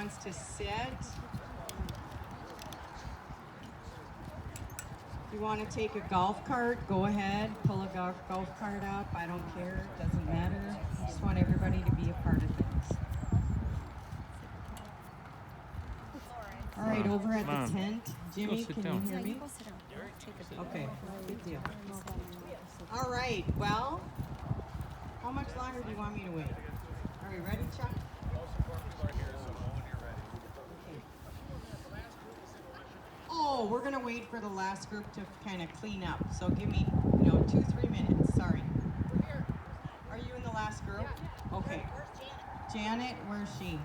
wants to sit. If you want to take a golf cart, go ahead. Pull a golf cart up. I don't care. It doesn't matter. I just want everybody to be a part of things. All right, over at the tent. Jimmy, can you hear me? Okay, good deal. All right, well, how much longer do you want me to wait? Are we ready, Chuck? Okay. Oh, we're gonna wait for the last group to kind of clean up. So give me, 2-3 minutes. Sorry. Are you in the last group? Okay. Janet, where's she?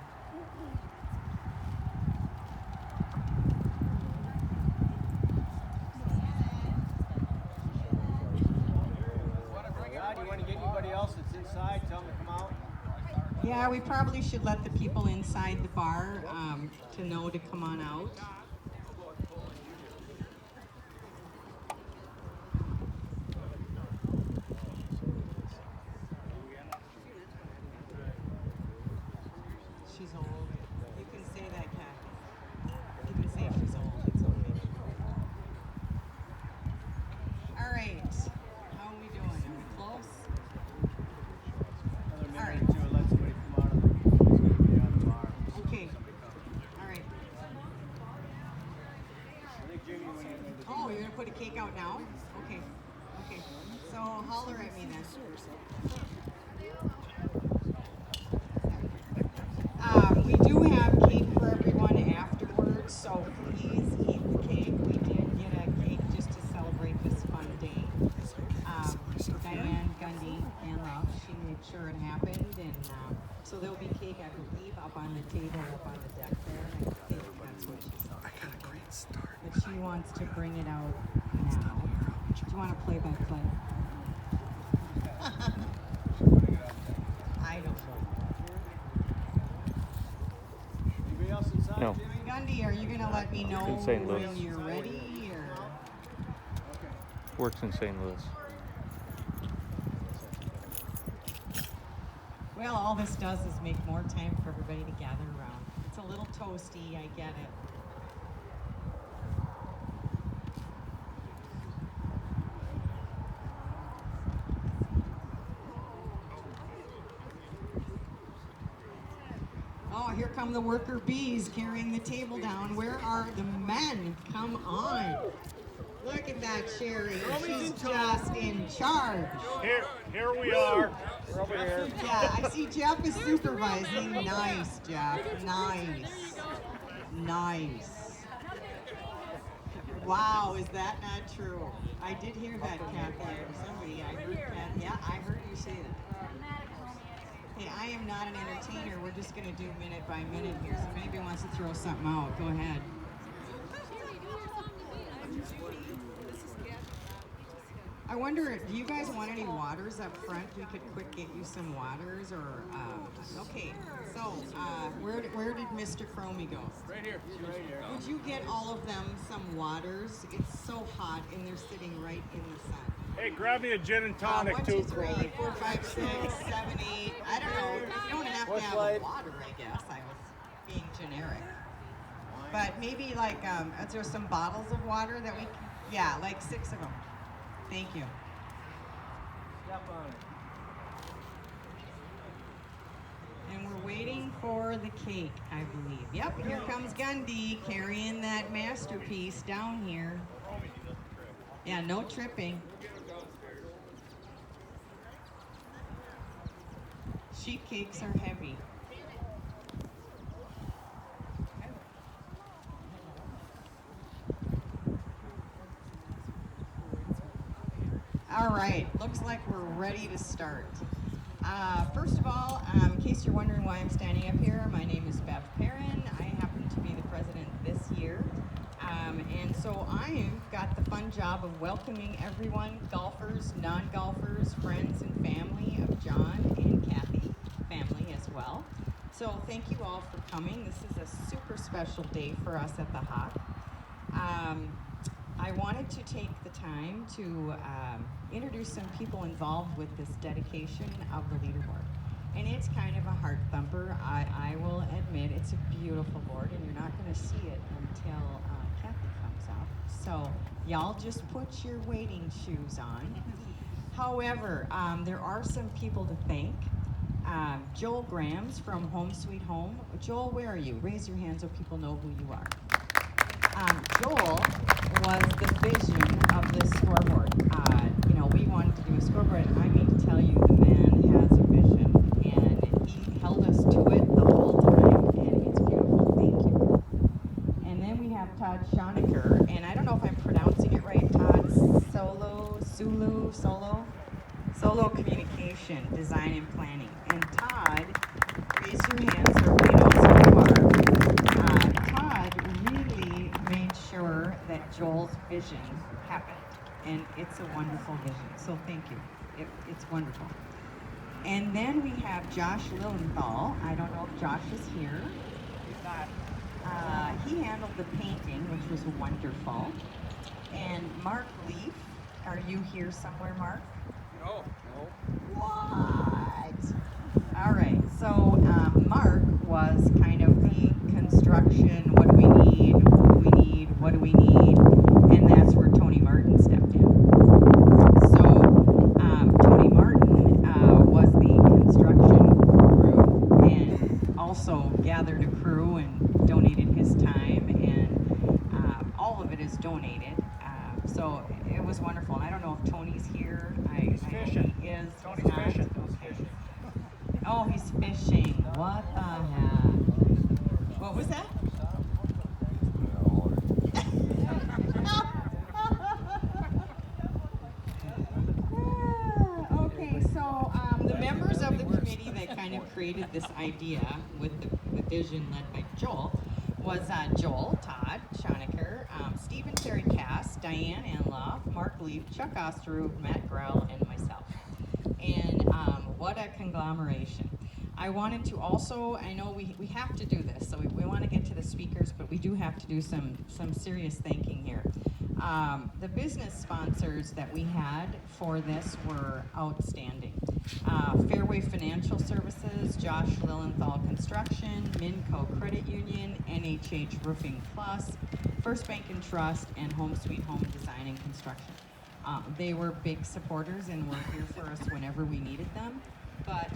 Yeah, we probably should let the people inside the bar to know to come on out. She's old. You can say that, Kathy. You can say she's old. It's okay. All right. How are we doing? Are we close? All right. Okay. All right. Oh, you're gonna put a cake out now? Okay. Okay. So holler at me then. We do have cake for everyone afterwards, so please eat the cake. We did get a cake just to celebrate this fun day. Diane Gundy and Love, she made sure it happened, and so there'll be cake, I believe, up on the table, up on the deck there. And I think that's what she said. I got a great start. But she wants to bring it out now. Do you want to play by play? I don't know. No. Gundy, are you going to let me know In St. Louis. when you're ready? Or? Works in St. Louis. Well, all this does is make more time for everybody to gather around. It's a little toasty, I get it. Oh, here come the worker bees carrying the table down. Where are the men? Come on. Look at that, Sherry. She's just in charge. Here we are. We're over here. Yeah, I see Jeff is supervising. Nice, Jeff. Nice. Nice. Wow, is that not true? I did hear that, Kathy, or somebody. I heard that. Yeah, I heard you say that. Hey, I am not an entertainer. We're just going to do minute by minute here. So if anybody wants to throw something out, go ahead. I wonder, do you guys want any waters up front? We could quick get you some waters, or okay. So where did Mr. Cromie go? Right here. Right here. Would you get all of them some waters? It's so hot, and they're sitting right in the sun. Hey, grab me a gin and tonic 1, too, 2, 3, 4, 5, 6, 7, 8. I don't know. You don't have to have water, I guess. I was being generic. But maybe like, is there some bottles of water that we can? Yeah, like 6 of them. Thank you. Step on it. And we're waiting for the cake, I believe. Yep, here comes Gundy carrying that masterpiece down here. Yeah, no tripping. Sheet cakes are heavy. All right, looks like we're ready to start. First of all, in case you're wondering why I'm standing up here, my name is Bev Perrin. I happen to be the president this year. And so I've got the fun job of welcoming everyone, golfers, non-golfers, friends and family of John and Kathy, family as well. So thank you all for coming. This is a super special day for us at the Hawk. I wanted to take the time to introduce some people involved with this dedication of the leaderboard. And it's kind of a heart thumper. I will admit it's a beautiful board, and you're not going to see it until Kathy comes up. So y'all just put your wading shoes on. However, there are some people to thank. Joel Grams from Home Sweet Home. Joel, where are you? Raise your hand so people know who you are. Joel was the vision of this scoreboard. We wanted to do a scoreboard, and I mean to tell you, the man has a vision, and he held us to it the whole time, and it's beautiful. Thank you. And then we have Todd Schonecker, and I don't know if I'm pronouncing it right. Todd Solo Communication, Design and Planning. And Todd, raise your hands so everybody knows who you are. Todd really made sure that Joel's vision happened. And it's a wonderful vision, so thank you. It's wonderful. And then we have Josh Lilienthal. I don't know if Josh is here. He handled the painting, which was wonderful. And Mark Leaf, are you here somewhere, Mark? No. What? All right, so Mark was kind of the construction, what do we need, what do we need, and that's where Tony Martin stepped in. So Tony Martin was the construction crew and also gathered a crew and donated his time, and all of it is donated. So it was wonderful. And I don't know if Tony's here. He's fishing. He is. Tony's He's not. fishing. Okay. Oh, he's fishing. What the heck? What was that? Okay, so the members of the committee that kind of created this idea with the vision led by Joel was Joel, Todd Schonecker, Stephen Terry Cass, Diane Anloff, Mark Leaf, Chuck Osterud, Matt Grell, and myself. And what a conglomeration. I wanted to also, I know we have to do this, so we want to get to the speakers, but we do have to do some serious thanking here. The business sponsors that we had for this were outstanding. Fairway Financial Services, Josh Lilienthal Construction, Minco Credit Union, NHH Roofing Plus, First Bank and Trust, and Home Sweet Home Design and Construction. They were big supporters and were here for us whenever we needed them. But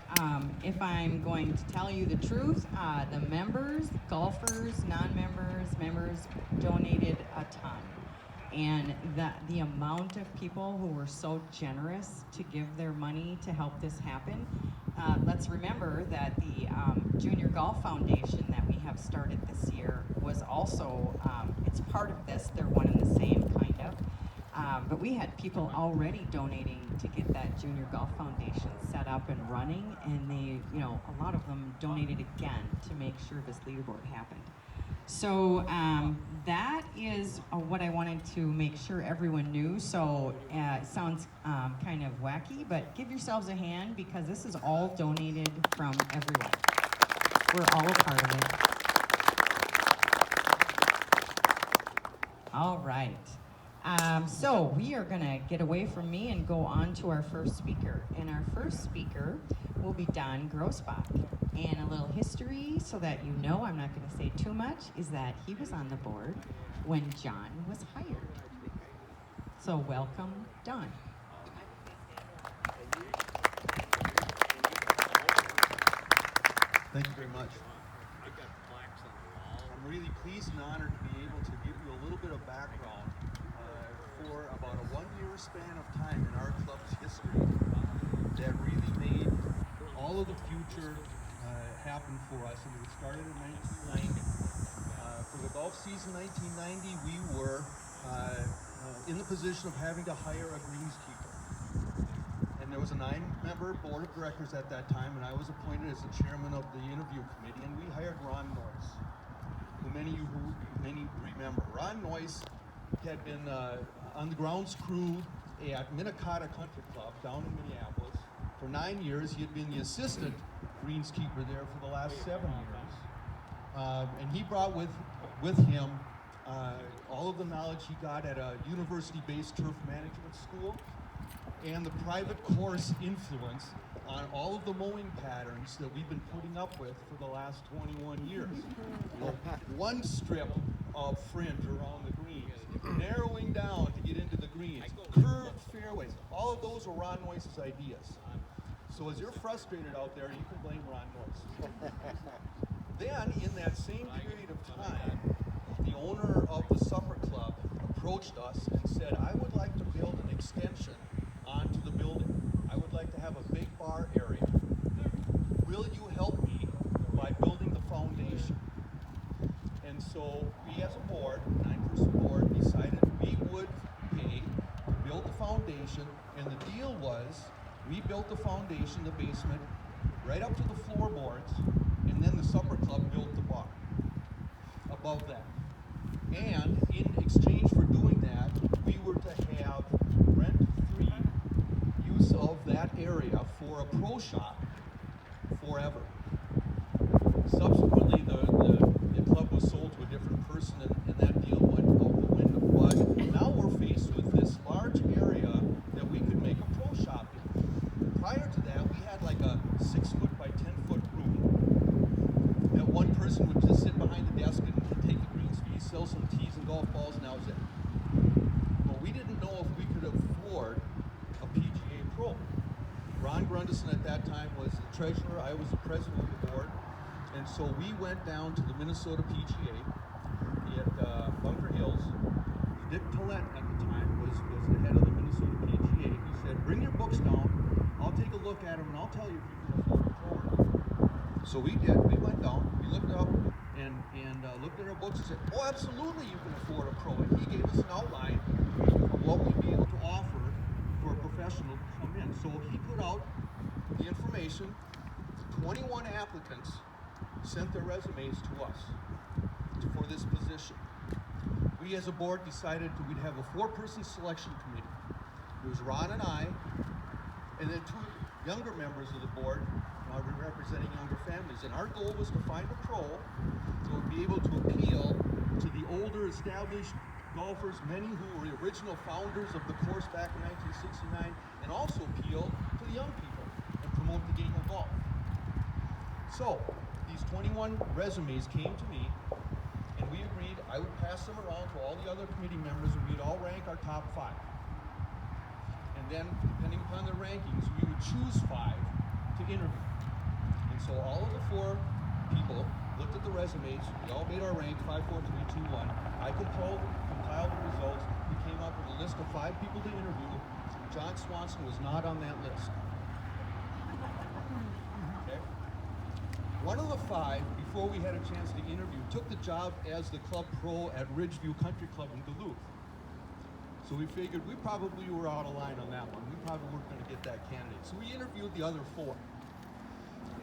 if I'm going to tell you the truth, the members, golfers, non-members, members donated a ton. And the amount of people who were so generous to give their money to help this happen. Let's remember that the Junior Golf Foundation that we have started this year was also, it's part of this. They're one and the same, kind of. But we had people already donating to get that Junior Golf Foundation set up and running, and they, a lot of them donated again to make sure this leaderboard happened. So that is what I wanted to make sure everyone knew. So it sounds kind of wacky, but give yourselves a hand because this is all donated from everyone. We're all a part of it. All right. So we are going to get away from me and go on to our first speaker. And our first speaker will be Don Grossbach. And a little history so that you know, I'm not going to say too much, is that he was on the board when John was hired. So welcome, Don. Thank you very much. I'm really pleased and honored to be able to give you a little bit of background for about a 1-year span of time in our club's history that really made all of the future happen for us. And it started in 1990. For the golf season 1990, we were in the position of having to hire a greenskeeper. And there was a 9-member board of directors at that time, and I was appointed as the chairman of the interview committee, and we hired Ron Noyce, who many remember. Ron Noyce had been on the grounds crew at Minnetonka Country Club down in Minneapolis. For 9 years, he had been the assistant greenskeeper there for the last 7 years. And he brought with him all of the knowledge he got at a university-based turf management school and the private course influence on all of the mowing patterns that we've been putting up with for the last 21 years. You know, one strip of fringe around the greens, narrowing down to get into the greens, curved fairways. All of those are Ron Noyce's ideas. So as you're frustrated out there, you can blame Ron Noyce. Then, in that same period of time, the owner of the supper club approached us and said, I would like to build an extension onto the building. I would like to have a big bar area. Will you help me by building the foundation? And so we as a board, 9-person board, decided we would pay to build the foundation, and the deal was we built the foundation, the basement, right up to the floorboards, and then the supper club built the bar above that. And in exchange for doing that, we were to have rent-free use of that area for a pro shop forever. Subsequently, the club was sold to a different person, and that deal went out the window. But now we're faced with this large area that we could make a pro shop in. Prior to that, we had like a 6-foot by 10-foot room that one person would just sit behind the desk and take the greens fees, sell some tees and golf balls, and that was it. But we didn't know if we could afford a PGA Pro. Ron Grundison at that time was the treasurer, I was the president of the board, and so we went down to the Minnesota PGA at Bunker Hills. Dick Tollett at the time was the head of the Minnesota PGA. He said, bring your books down, I'll take a look at them, and I'll tell you if you can afford a pro or not. So we did, we went down, we looked up, and looked at our books and said, oh, absolutely you can afford a pro. And he gave us an outline of what we'd be able to offer for a professional to come in. So he put out the information. 21 applicants sent their resumes to us for this position. We as a board decided that we'd have a 4-person selection committee. It was Ron and I, and then 2 younger members of the board representing younger families. And our goal was to find a pro that would be able to appeal to the older established golfers, many who were the original founders of the course back in 1969, and also appeal to the young people and promote the game of golf. So these 21 resumes came to me, and we agreed I would pass them around to all the other committee members, and we'd all rank our top 5. And then, depending upon the rankings, we would choose 5 to interview. And so all of the 4 people looked at the resumes, we all made our rank, 5, 4, 3, 2, 1. I compiled the results. We came up with a list of 5 people to interview. John Swanson was not on that list. Okay? One of the 5, before we had a chance to interview, took the job as the club pro at Ridgeview Country Club in Duluth. So we figured we probably were out of line on that one. We probably weren't going to get that candidate. So we interviewed the other 4.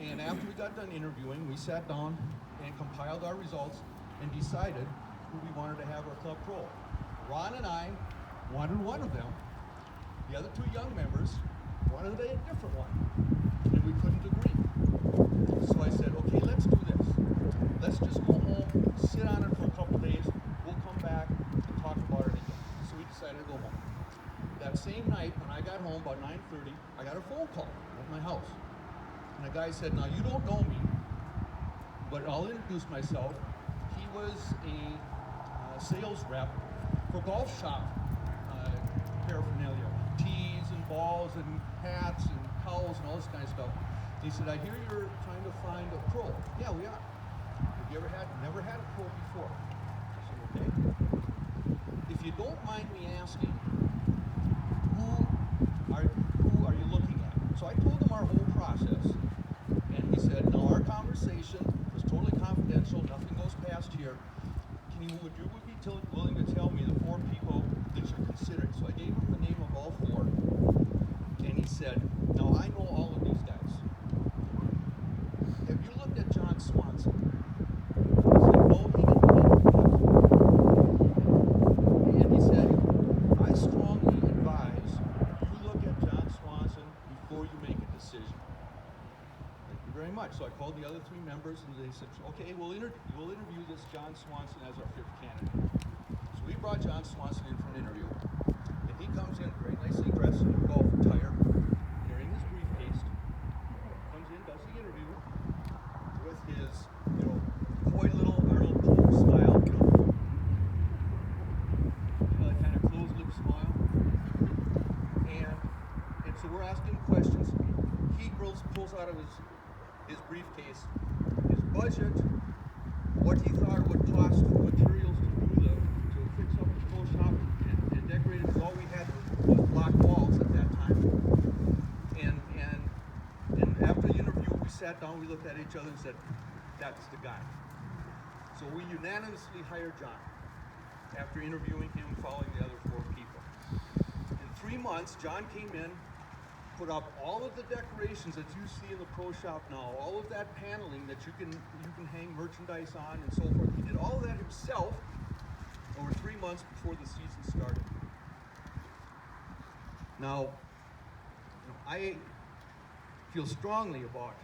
And after we got done interviewing, we sat down and compiled our results and decided who we wanted to have our club pro. Ron and I wanted one of them. The other 2 young members wanted a different one. And we couldn't agree. So I said, okay, let's do this. Let's just go home, sit on it for a couple days. We'll come back and talk about it again. So we decided to go home. That same night, when I got home about 9:30, I got a phone call at my house. And the guy said, now you don't know me, but I'll introduce myself. He was a sales rep for golf shop paraphernalia, tees and balls and hats and towels and all this kind of stuff. He said, I hear you're trying to find a pro. Yeah, we are. Have you never had a pro before? I said, okay. If you don't mind me asking, who are you looking at? So I told him our whole process. And he said, no, our conversation was totally confidential, nothing goes past here. Would you be willing to tell me the 4 people that you're considering? So I gave him the name of all 4. And he said, now I know all of these guys. Have you looked at John Swanson? I said, no, he didn't. And he said, I strongly advise you look at John Swanson before you make a decision. Very much. So I called the other 3 members, and they said, okay, we'll interview this John Swanson as our 5th candidate. So we brought John Swanson in for an interview. And he comes in very nicely dressed in a golf attire, carrying his briefcase. sat down, we looked at each other and said, that's the guy. So we unanimously hired John after interviewing him, following the other 4 people. In 3 months, John came in, put up all of the decorations that you see in the pro shop now, all of that paneling that you can hang merchandise on and so forth. He did all of that himself over 3 months before the season started. Now, I feel strongly about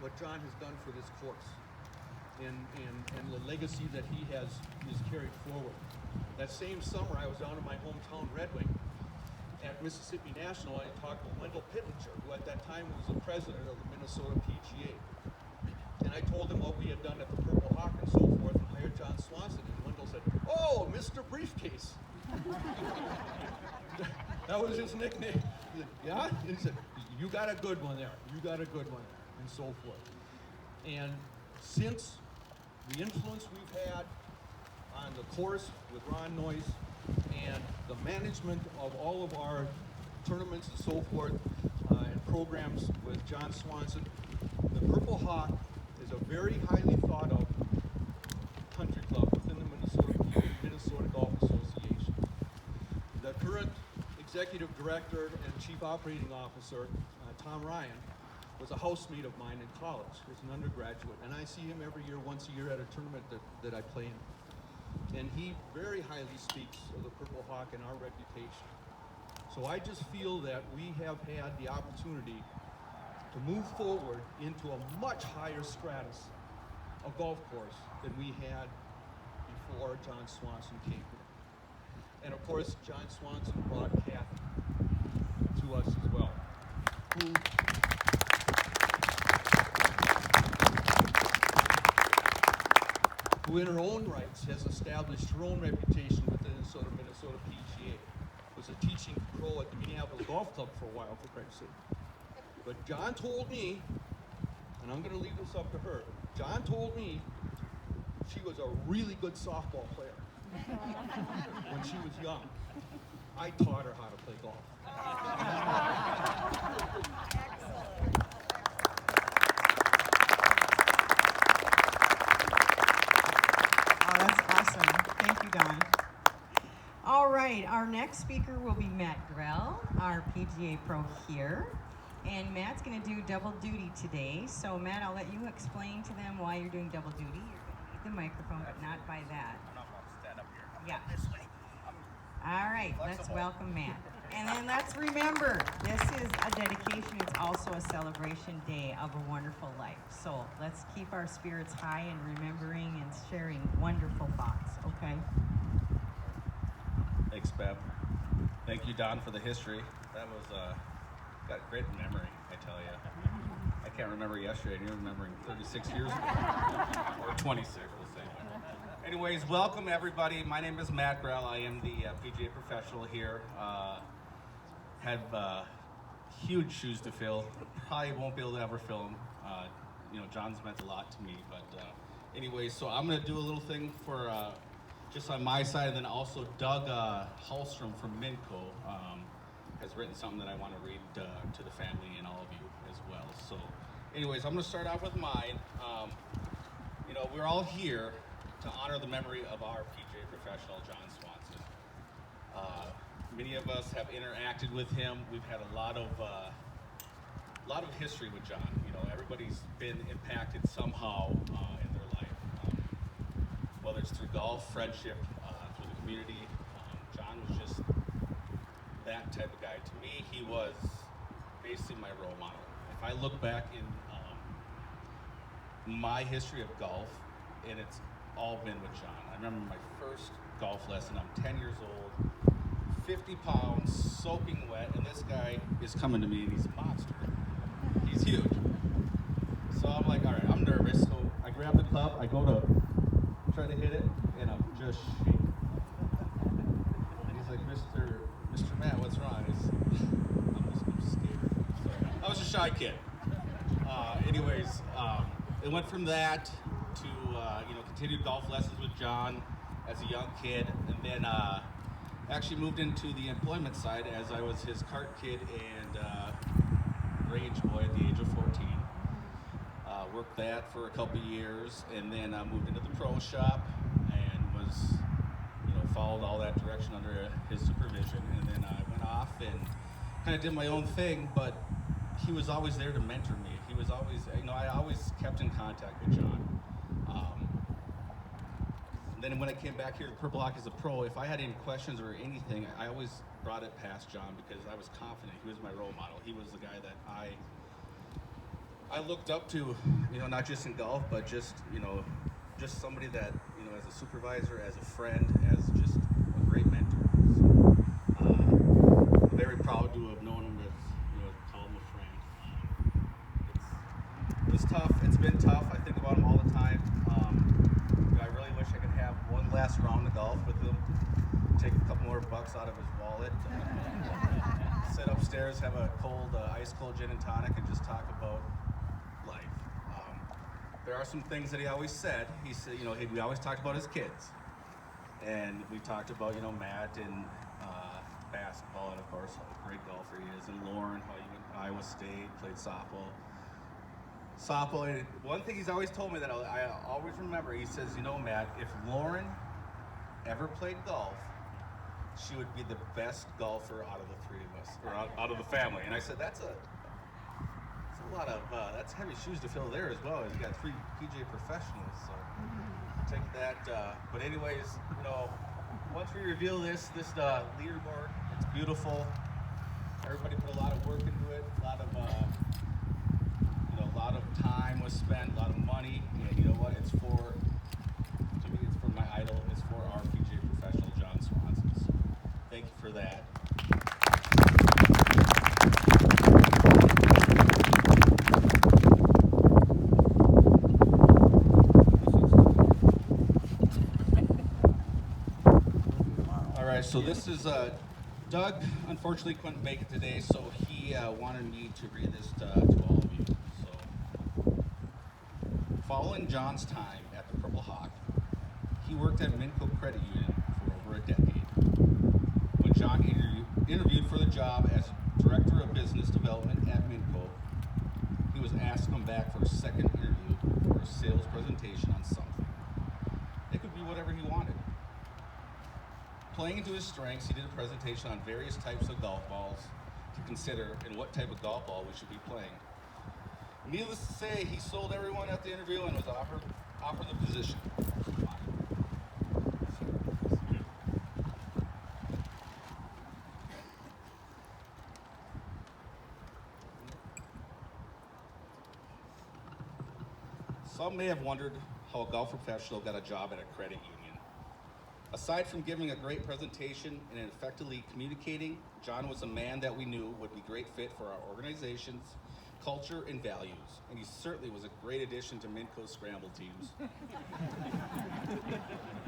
what John has done for this course and the legacy that he has carried forward. That same summer, I was down in my hometown Red Wing at Mississippi National. I talked with Wendell Pittenger, who at that time was the president of the Minnesota PGA. And I told him what we had done at the Purple Hawk and so forth, and hired John Swanson. And Wendell said, "Oh, Mr. Briefcase." That was his nickname. He said, "Yeah?" And he said, "You got a good one there. You got a good one there," and so forth. And since the influence we've had on the course with Ron Noyes and the management of all of our tournaments and so forth and programs with John Swanson, the Purple Hawk is a very highly thought of country club within the Minnesota Golf Association. The current executive director and chief operating officer, Tom Ryan, was a housemate of mine in college as an undergraduate, and I see him every year, once a year at a tournament that I play in. And he very highly speaks of the Purple Hawk and our reputation. So I just feel that we have had the opportunity to move forward into a much higher stratus of golf course than we had before John Swanson came here. And of course, John Swanson brought Kathy to us as well, who in her own rights has established her own reputation within the Minnesota PGA. Was a teaching pro at the Minneapolis Golf Club for a while, for Christ's sake. But John told me, and I'm going to leave this up to her, John told me she was a really good softball player when she was young. I taught her how to play golf. Oh, that's awesome. Thank you, Don. All right, our next speaker will be Matt Grell, our PGA pro here. And Matt's going to do double duty today. So Matt, I'll let you explain to them why you're doing double duty. You're going to need the microphone, but not by that. I'm not going to stand up here. Yeah. This way. All right, let's Flexible. welcome Matt. And then let's remember, this is a dedication. It's also a celebration day of a wonderful life. So let's keep our spirits high and remembering and sharing wonderful thoughts, okay? Thanks, Bev. Thank you, Don, for the history. That was got great memory, I tell you. I can't remember yesterday, and you're remembering 36 years ago. Or 26, we'll say. Anyways, welcome everybody. My name is Matt Grell. I am the PGA professional here. Have huge shoes to fill. Probably won't be able to ever fill them. John's meant a lot to me. But anyways, so I'm going to do a little thing for just on my side, and then also Doug Hallstrom from Minco has written something that I want to read to the family and all of you as well. So anyways, I'm going to start off with mine. We're all here to honor the memory of our PGA professional, John Swanson. Many of us have interacted with him. We've had a lot of history with John. Everybody's been impacted somehow in their life, whether it's through golf, friendship, through the community. John was just that type of guy. To me, he was basically my role model. If I look back in my history of golf, and it's all been with John. I remember my first golf lesson. I'm 10 years old, 50 pounds, soaking wet, and this guy is coming to me, and he's a monster. He's huge. So I'm like, all right, I'm nervous. So I grab the club, I go to try to hit it, and I'm just shaking. And he's like, Mr. Matt, what's wrong? I'm scared. So I was a shy kid. It went from that to continued golf lessons with John as a young kid, and then actually moved into the employment side as I was his cart kid and range boy at the age of 14. worked that for a couple years, and then I moved into the pro shop and was, followed all that direction under his supervision. And then I went off and kind of did my own thing, but he was always there to mentor me. He was always, I always kept in contact with John. Then when I came back here to Purple Hawk as a pro, if I had any questions or anything, I always brought it past John because I was confident. He was my role model. He was the guy that I looked up to, not just in golf, but just somebody that, as a supervisor, as a friend, as just a great mentor. So, I'm very proud to have known him as, call him a friend. It's tough. It's been tough. I think about him all the time. I really wish I could have one last round of golf with him, take a couple more bucks out of his wallet, sit upstairs, have a ice cold gin and tonic, and just talk about life. There are some things that he always said. He said, we always talked about his kids, and we talked about, Matt and basketball, and of course, how great golfer he is, and Lauren, how he went to Iowa State, played softball. And one thing he's always told me that I always remember, he says, Matt, if Lauren ever played golf, she would be the best golfer out of the three of us, or out of the family. And I said, that's a lot of, that's heavy shoes to fill there as well. He's got 3 PJ professionals, so take that. But anyways, once we reveal this leaderboard, it's beautiful. Everybody put a lot of work into it, a lot of time was spent, a lot of money, and you know what? It's for my idol. It's for our PGA professional, John Swanson. So thank you for that. All right, so this is Doug. Unfortunately, couldn't make it today, so he wanted me to read this to all of you. Following John's time at the Purple Hawk, he worked at Minco Credit Union for over a decade. When John interviewed for the job as Director of Business Development at Minco, he was asked to come back for a second interview for a sales presentation on something. It could be whatever he wanted. Playing into his strengths, he did a presentation on various types of golf balls to consider and what type of golf ball we should be playing. Needless to say, he sold everyone at the interview and was offered the position. Some may have wondered how a golf professional got a job at a credit union. Aside from giving a great presentation and effectively communicating, John was a man that we knew would be a great fit for our organization's culture and values, and he certainly was a great addition to Minco's scramble teams.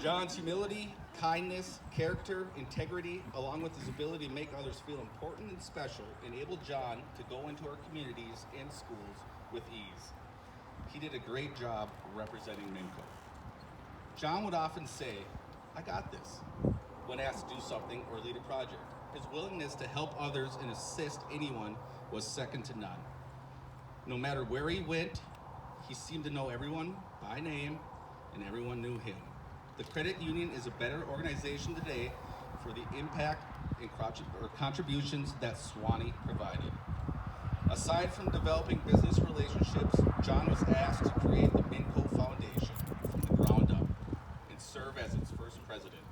John's humility, kindness, character, integrity, along with his ability to make others feel important and special, enabled John to go into our communities and schools with ease. He did a great job representing Minco. John would often say, "I got this," when asked to do something or lead a project. His willingness to help others and assist anyone was second to none. No matter where he went, he seemed to know everyone by name, and everyone knew him. The credit union is a better organization today for the impact and contributions that Swanny provided. Aside from developing business relationships, John was asked to create the Minco Foundation from the ground up and serve as its first president.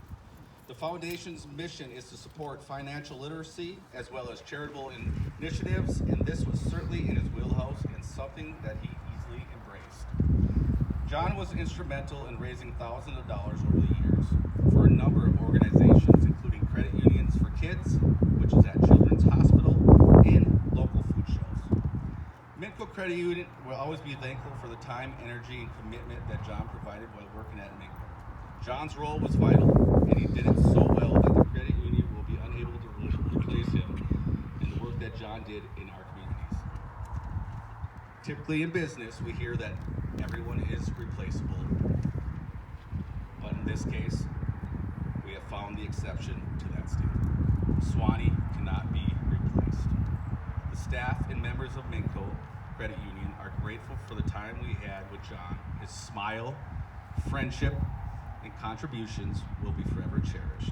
The foundation's mission is to support financial literacy as well as charitable initiatives, and this was certainly in his wheelhouse and something that he easily embraced. John was instrumental in raising thousands of dollars over the years for a number of organizations, including Credit Unions for Kids, which is at Children's Hospital, and local food shelves. Minco Credit Union will always be thankful for the time, energy, and commitment that John provided while working at Minco. John's role was vital, and he did it so well that the credit union will be unable to replace him in the work that John did in our communities. Typically in business, we hear that everyone is replaceable, but in this case, we have found the exception to that statement. Swanny cannot be replaced. The staff and members of Minco Credit Union are grateful for the time we had with John. His smile, friendship, and contributions will be forever cherished.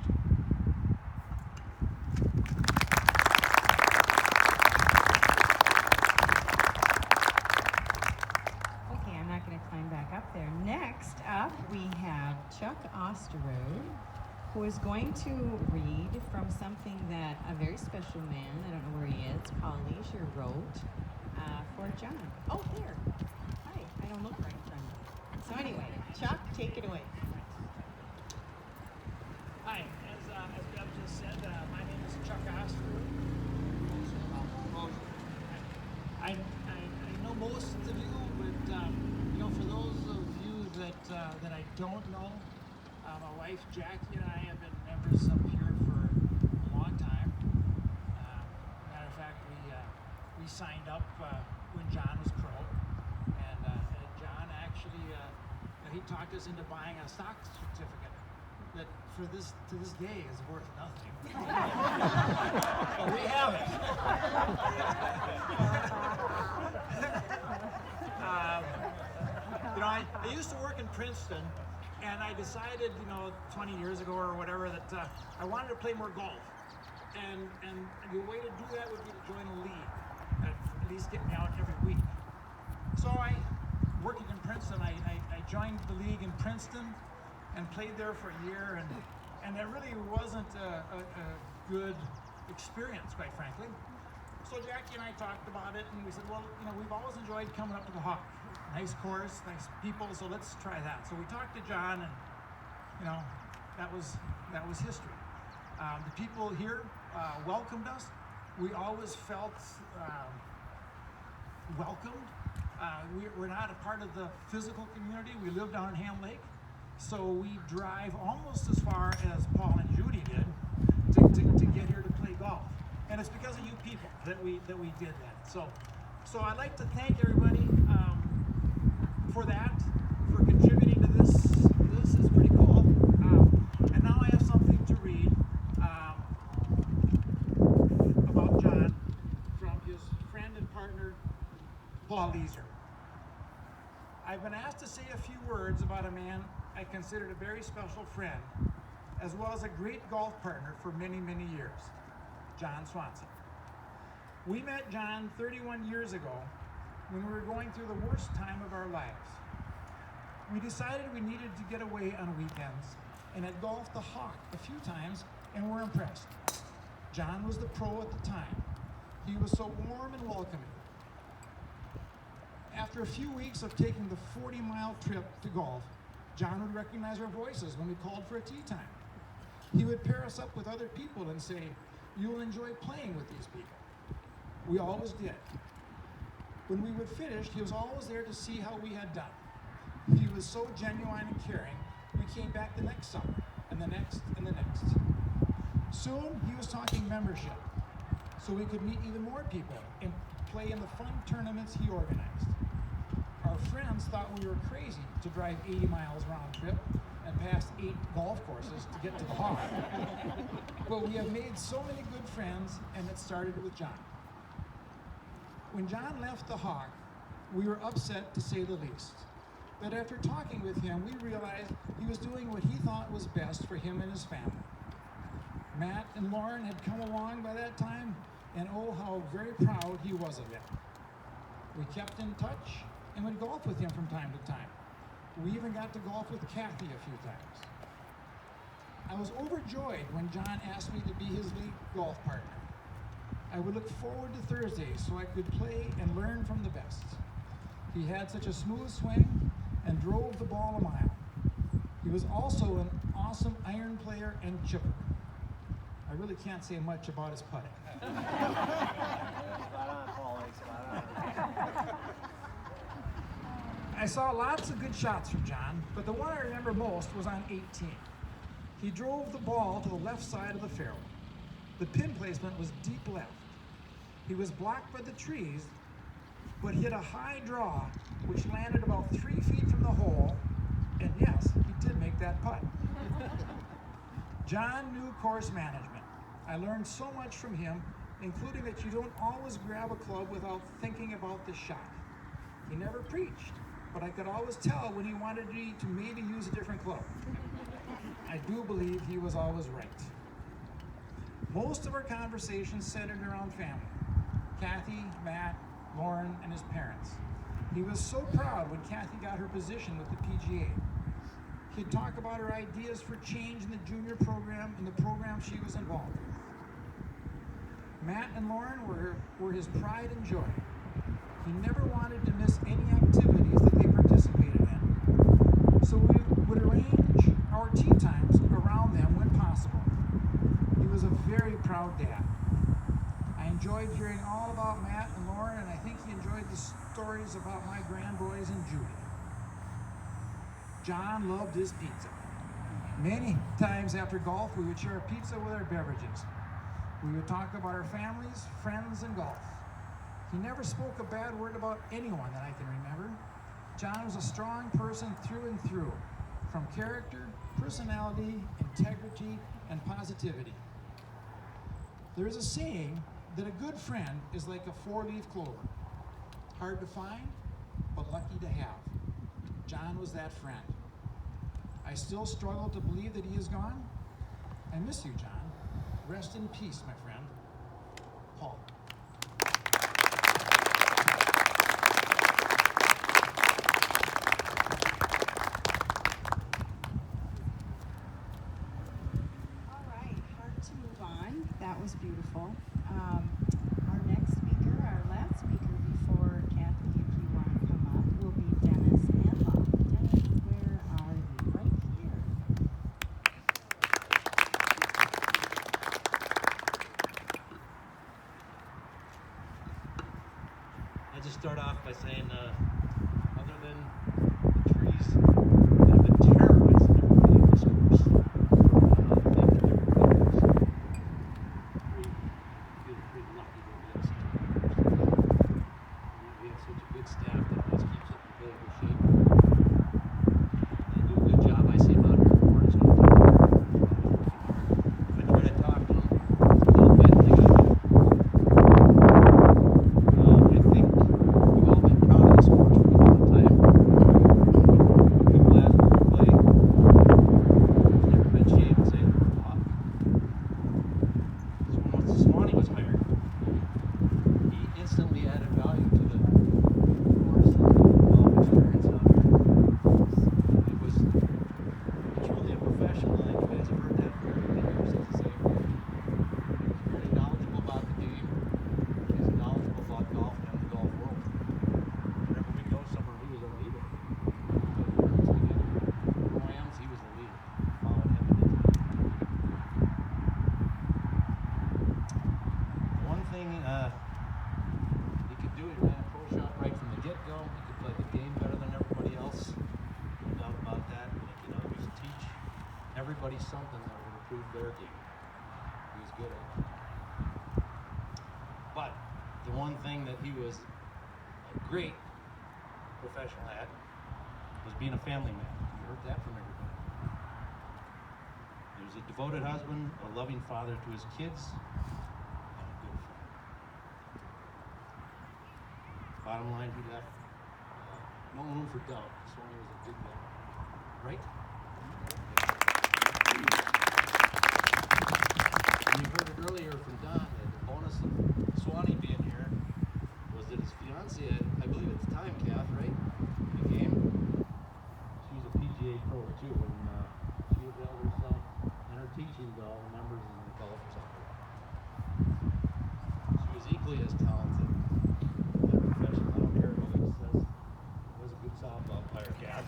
Okay, I'm not going to climb back up there. Next up, we have Chuck Osterode, who is going to read from something that a very special man, I don't know where he is, Paul Leisure wrote for John. Oh, there. Hi, I don't look right in front of you. So anyway, Chuck, take it away. Hi, as Bev just said, my name is Chuck Osterud. I know most of you, but for those of you that I don't know, my wife Jackie and I have been members up here for a long time. Matter of fact, we signed up when John was pro, and John actually he talked us into buying a stock certificate that to this day is worth nothing. But we have it. I used to work in Princeton, and I decided, 20 years ago or whatever, that I wanted to play more golf. And the way to do that would be to join a league, at least get me out every week. So working in Princeton, I joined the league in Princeton and played there for a year, and it really wasn't a good experience, quite frankly. So Jackie and I talked about it, and we said, well, we've always enjoyed coming up to the Hawk. Nice course, nice people, so let's try that. So we talked to John, and that was history. The people here welcomed us. We always felt welcomed. We're not a part of the physical community. We live down in Ham Lake, so we drive almost as far as Paul and Judy did to get here to play golf. And it's because of you people that we did that. So I'd like to thank everybody for that, for contributing to this. This is pretty cool. And now I have something to read about John from his friend and partner, Paul Leisure. I've been asked to say a few words about a man I considered a very special friend, as well as a great golf partner for many, many years, John Swanson. We met John 31 years ago when we were going through the worst time of our lives. We decided we needed to get away on weekends and had golfed the Hawk a few times and were impressed. John was the pro at the time. He was so warm and welcoming. After a few weeks of taking the 40-mile trip to golf, John would recognize our voices when we called for a tee time. He would pair us up with other people and say, "You will enjoy playing with these people." We always did. When we would finish, he was always there to see how we had done. He was so genuine and caring, we came back the next summer, and the next, and the next. Soon, he was talking membership, so we could meet even more people and play in the fun tournaments he organized. Our friends thought we were crazy to drive 80 miles round trip and past 8 golf courses to get to the Hawk. But we have made so many good friends, and it started with John. When John left the Hawk, we were upset, to say the least. But after talking with him, we realized he was doing what he thought was best for him and his family. Matt and Lauren had come along by that time, and oh, how very proud he was of them. We kept in touch and would golf with him from time to time. We even got to golf with Kathy a few times. I was overjoyed when John asked me to be his league golf partner. I would look forward to Thursdays so I could play and learn from the best. He had such a smooth swing and drove the ball a mile. He was also an awesome iron player and chipper. I really can't say much about his putting. I saw lots of good shots from John, but the one I remember most was on 18. He drove the ball to the left side of the fairway. The pin placement was deep left. He was blocked by the trees, but hit a high draw, which landed about 3 feet from the hole, and yes, he did make that putt. John knew course management. I learned so much from him, including that you don't always grab a club without thinking about the shot. He never preached, but I could always tell when he wanted me to maybe use a different club. I do believe he was always right. Most of our conversations centered around family. Kathy, Matt, Lauren, and his parents. He was so proud when Kathy got her position with the PGA. He'd talk about her ideas for change in the junior program and the program she was involved with. Matt and Lauren were his pride and joy. He never wanted to miss any activities that they participated in. So we would arrange our tea times around them when possible. He was a very proud dad. I enjoyed hearing all about Matt and Lauren, and I think he enjoyed the stories about my grandboys and Judy. John loved his pizza. Many times after golf, we would share a pizza with our beverages. We would talk about our families, friends, and golf. He never spoke a bad word about anyone that I can remember. John was a strong person through and through, from character, personality, integrity, and positivity. There is a saying that a good friend is like a four-leaf clover. Hard to find, but lucky to have. John was that friend. I still struggle to believe that he is gone. I miss you, John. Rest in peace, my friend. Paul. All right, hard to move on. That was beautiful. Our next speaker, our last speaker before Kathy, if you want to come up, will be Dennis Anlaw. Dennis, where are you? Right here. I'll just start off by saying, other than the trees that have been terrorizing everybody in this course, I think everybody is pretty lucky that we have such a good course. We have such a good staff that always keeps it in really good shape. They do a good job. I see them out here in the mornings when I'm always working hard. If I try to talk to them a little bit, they got me. I think we've all been proud of this course for a long time. People ask me to play. I've never been ashamed to say that we're off. So once Swanny was hired, he instantly added value to the course and golf experience out here. It was truly a professional. I think you guys have heard that from everybody here since the same. He's very knowledgeable about the game. He's knowledgeable about golf and the golf world. Whenever we go somewhere, he was our leader. We did Rams, he was the leader. Followed him into the one thing he could do, he ran a pro shot right from the get-go. He could play the game better than everybody else. No doubt about that. And he could always teach everybody something that would improve their game. He was good at it. But the one thing that he was a great professional at was being a family man. You heard that from everybody. He was a devoted husband, a loving father to his kids, and a good friend. Bottom line, he left no room for doubt. Swanny was a good guy. Right? And you heard it earlier from Don that the bonus of Swanny being here was that his fiance, I believe at the time, Kath, right? In the game. She was a PGA pro too, and she availed herself and her teaching to all the members and the golfers out there. She was equally as talented and a professional. I don't care what he says. He was a good softball player, Kath.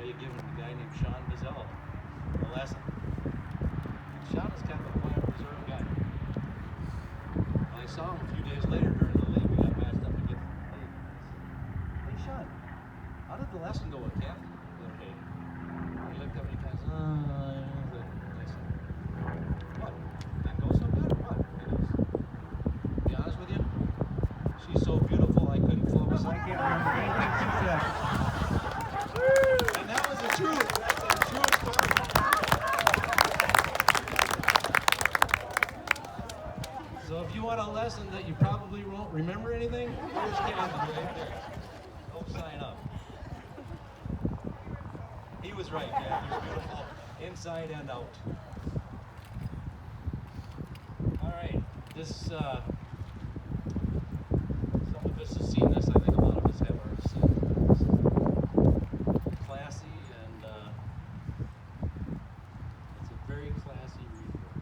you giving a guy named Sean Bizzell a lesson. Sean is kind of a quiet, reserved guy. When I saw him a few days later during the league, we got matched up again. Hey Sean, how did the lesson go with Kathy the other day? He looked at me and I said, what? Didn't go so good or what? He goes, to be honest with you, she's so beautiful I couldn't focus. I can't remember anything she said. And that was the truth. That's a true story. So if you want a lesson that you probably won't remember anything, here's Kathy right there. Go sign up. He was right, yeah. You're beautiful inside and out. All right. This, some of us have seen this. I think a lot of us have already seen this. Classy and it's a very classy read book.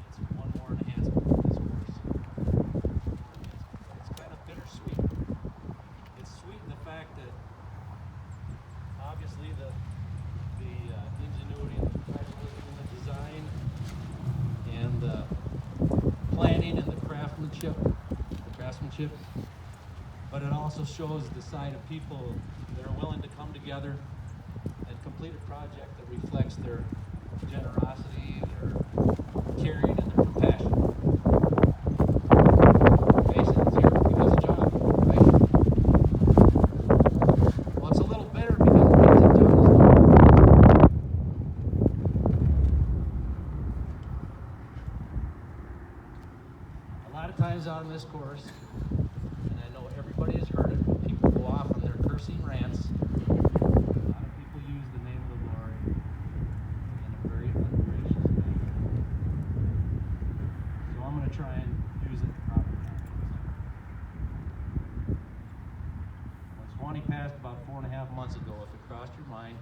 It's one more enhancement of this course. It's kind of bittersweet. It's sweet in the fact that obviously the ingenuity and the professionalism in the design and the planning and the craftsmanship, but it also shows the side of people that are willing to come together and complete a project that reflects their generosity, their caring, and their compassion. Mason's here because of John, right? Well, it's a little bitter because it means that John is not. A lot of times out in this course, and I know everybody has heard it, when people go off on their cursing rants, a lot of people use the name of the Lord in a very ungracious manner. So I'm going to try and use it in proper context. When Swanny passed about 4.5 months ago, if it crossed your mind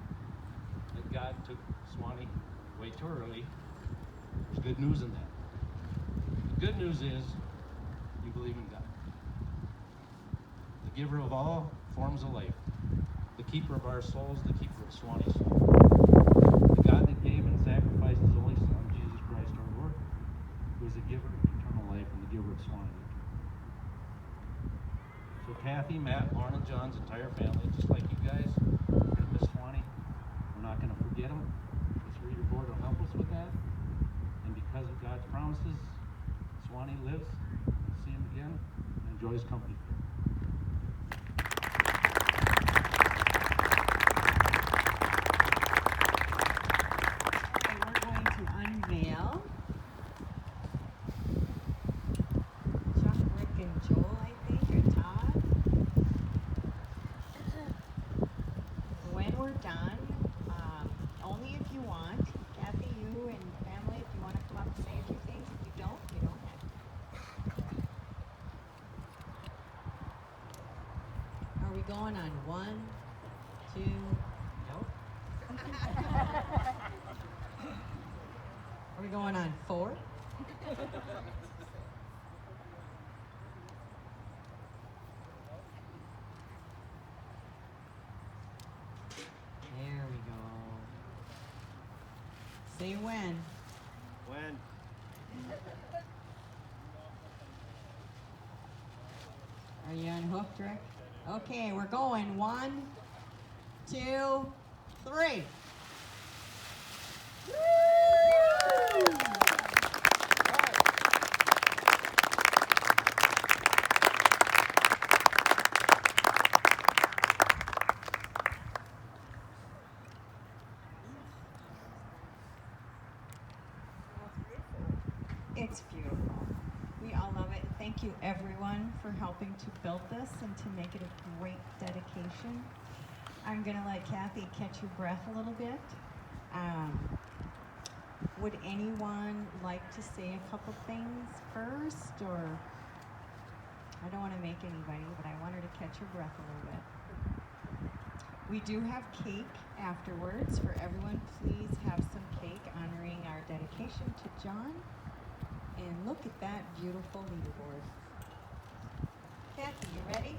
that God took Swanny way too early, there's good news in that. The good news is you believe in God. The giver of all forms of life. The keeper of our souls, the keeper of Swanny's soul. The God that gave and sacrificed his only Son, Jesus Christ our Lord, who is the giver of eternal life and the giver of Swanny. So Kathy, Matt, Lauren, and John's entire family, just like you guys, we're going to miss Swanny. We're not going to forget him. This reader board will help us with that. And because of God's promises, Swanny lives. We'll see him again and enjoy his company. And we're going to unveil Chuck, Rick, and Joel, I think, or Todd. When we're done, only if you want, Kathy, you and family, if you want to come up and say a few things. If you don't, you don't have to. Are we going on 1, 2? Nope. Are we going on 4? There we go. Say when. When? Are you unhooked, Rick? Okay, we're going. 1, 2, 3. It's beautiful. We all love it. Thank you everyone for helping to build this and to make it a great dedication. I'm gonna let Kathy catch your breath a little bit. Would anyone like to say a couple things first, or I don't want to make anybody, but I want her to catch her breath a little bit. We do have cake afterwards for everyone. Please have some cake honoring our dedication to John. And look at that beautiful leaderboard. Kathy, you ready?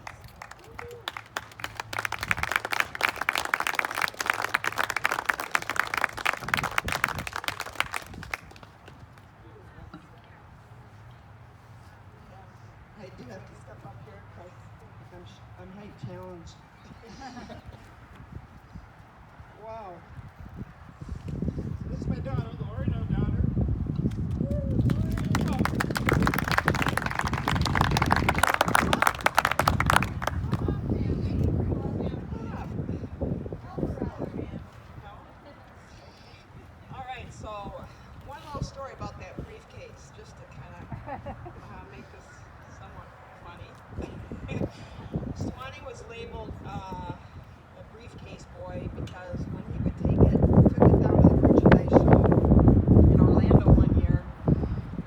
So, one little story about that briefcase, just to kind of make this somewhat funny. Swanny was labeled a briefcase boy because when he would took it down to the merchandise show in Orlando one year,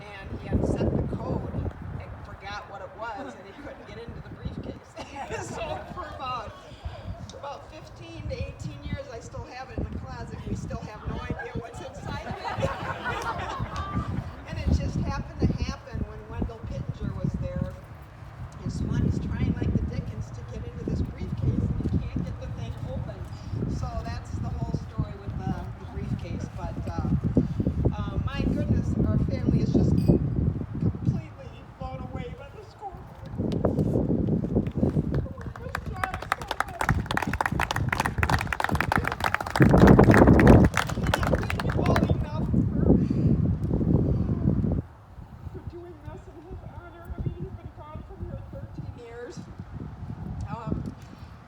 and he had set the code and forgot what it was, and he couldn't get into the briefcase. So for about 15 to 18 years, I still have it in the closet. We still have no idea what's inside of it. And it just happened to happen when Wendell Pittenger was there. And Swanny's trying like the dickens to get into this briefcase, and he can't get the thing open. So that's the whole story with the briefcase. But my goodness, our family is just completely blown away by the scoreboard.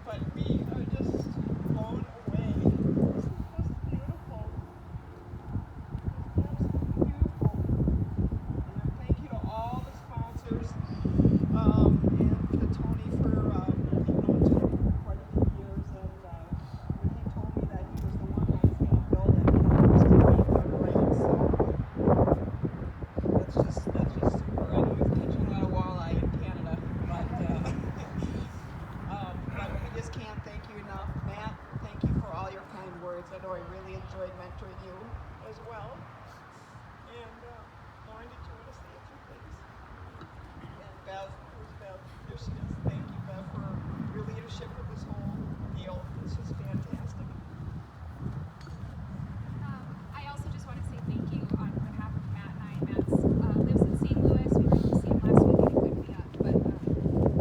But we are just blown away. This is just beautiful. It's absolutely beautiful. And thank you to all the sponsors, and to Tony for, I've known Tony for quite a few years, and when he told me that he was the one that was going to build it, I was going to be right. So that's just super. I know he's teaching how to walleye in Canada, but we just can't thank you enough. Matt, thank you for all your kind words. I know I really enjoyed mentoring you as well. And Lauren, did you want to say a few things? And Bev, who's Bev? Here she is. Thank you, Bev, for your leadership of this whole deal. This was fantastic. I also just want to say thank you on behalf of Matt and I. Matt lives in St. Louis. We were able to see him last week and he couldn't be up, but we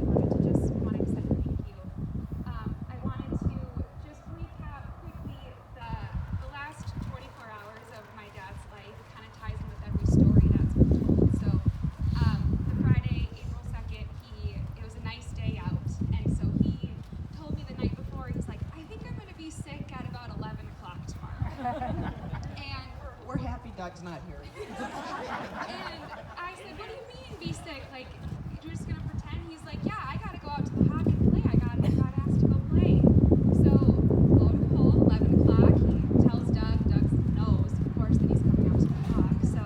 wanted to say thank you. I wanted to just recap quickly the last 24 hours of my dad's life. It kind of ties in with every story that's been told. So the Friday, April 2nd, it was a nice day out, and so he told me the night before, he's like, I think I'm going to be sick at about 11 o'clock tomorrow. And We're happy Doug's not here. and I said, what do you mean be sick? Like, you're just gonna pretend? He's like, yeah, I gotta go out to the hog and play. I got asked to go play. So, lo and behold, 11 o'clock, he tells Doug. Doug knows, of course, that he's coming out to the hog. So,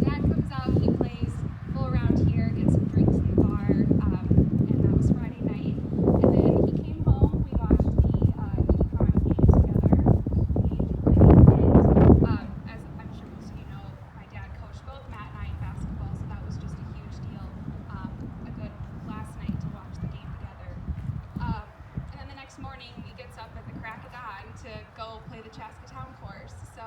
Dad comes out, he plays, full around here, gets some drinks in the bar, and that was Friday night. And then he came home, we watched the Econ game together. We played, and as I'm sure most of you know, my dad coached both Matt and I in basketball, so that was just a huge deal. A good last night to watch the game together. And then the next morning, he gets up at the crack of dawn to go play the Chaskatown course. So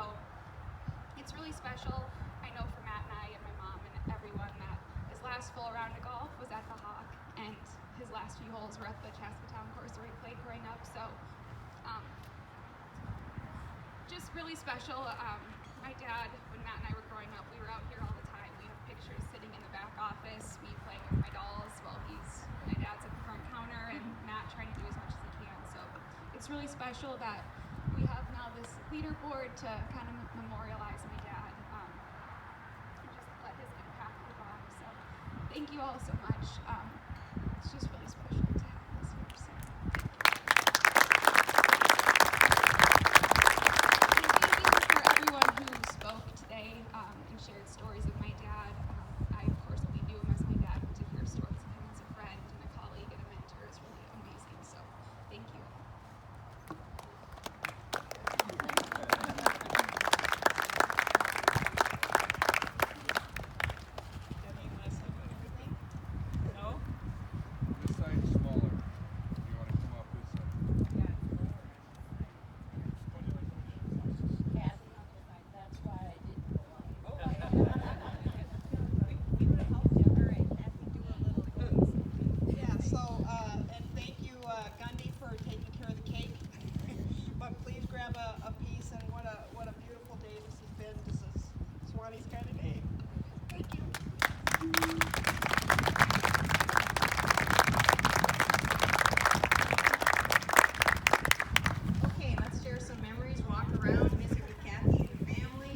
it's really special. I know for Matt and I and my mom and everyone that his last full round of golf was at the Hawk, and his last few holes were at the Chaskatown course where he played growing up. So just really special. My dad, when Matt and I were growing up, we were out here all the time. We have pictures sitting in the back office, me playing with my dolls while my dad's at the front counter, and Matt trying to do as much as he can. So it's really special that we have now this leaderboard to kind of memorialize my dad, and just let his impact live on. So thank you all so much. It's just really special to have this here. So. For everyone who spoke today and shared stories of my dad. I, of course, only knew him as my dad, but to hear stories of him as a friend and a colleague and a mentor is really amazing. So, thank you. Debbie, you want to say anything? No? This side's smaller. You want to come up this side? That's why I didn't go on. We would have helped you. All right, Kathy, do a little bit. Yeah, so, and thank you, Gundy, for taking care of the cake. But please grab a piece, and what a beautiful day this has been. This is Swanny's kind of day. Thank you. Okay, let's share some memories, walk around, visit with Kathy and family.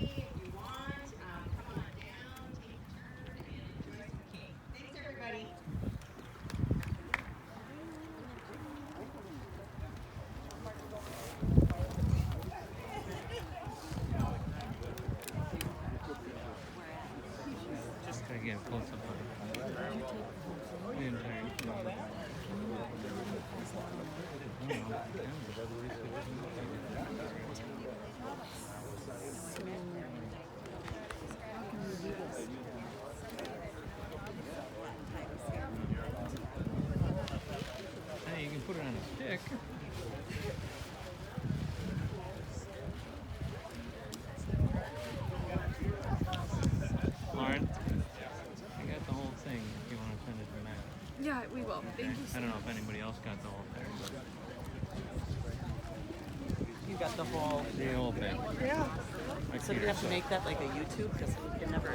close up on it. The entire. Hey, you can put it on a stick. Lauren, I got the whole thing if you want to send it to Matt. Yeah, we will. Thank you so I don't know if anybody else got the whole thing, but You got the whole. the whole thing. Yeah. I So do you have to make that like a YouTube? Because we can never.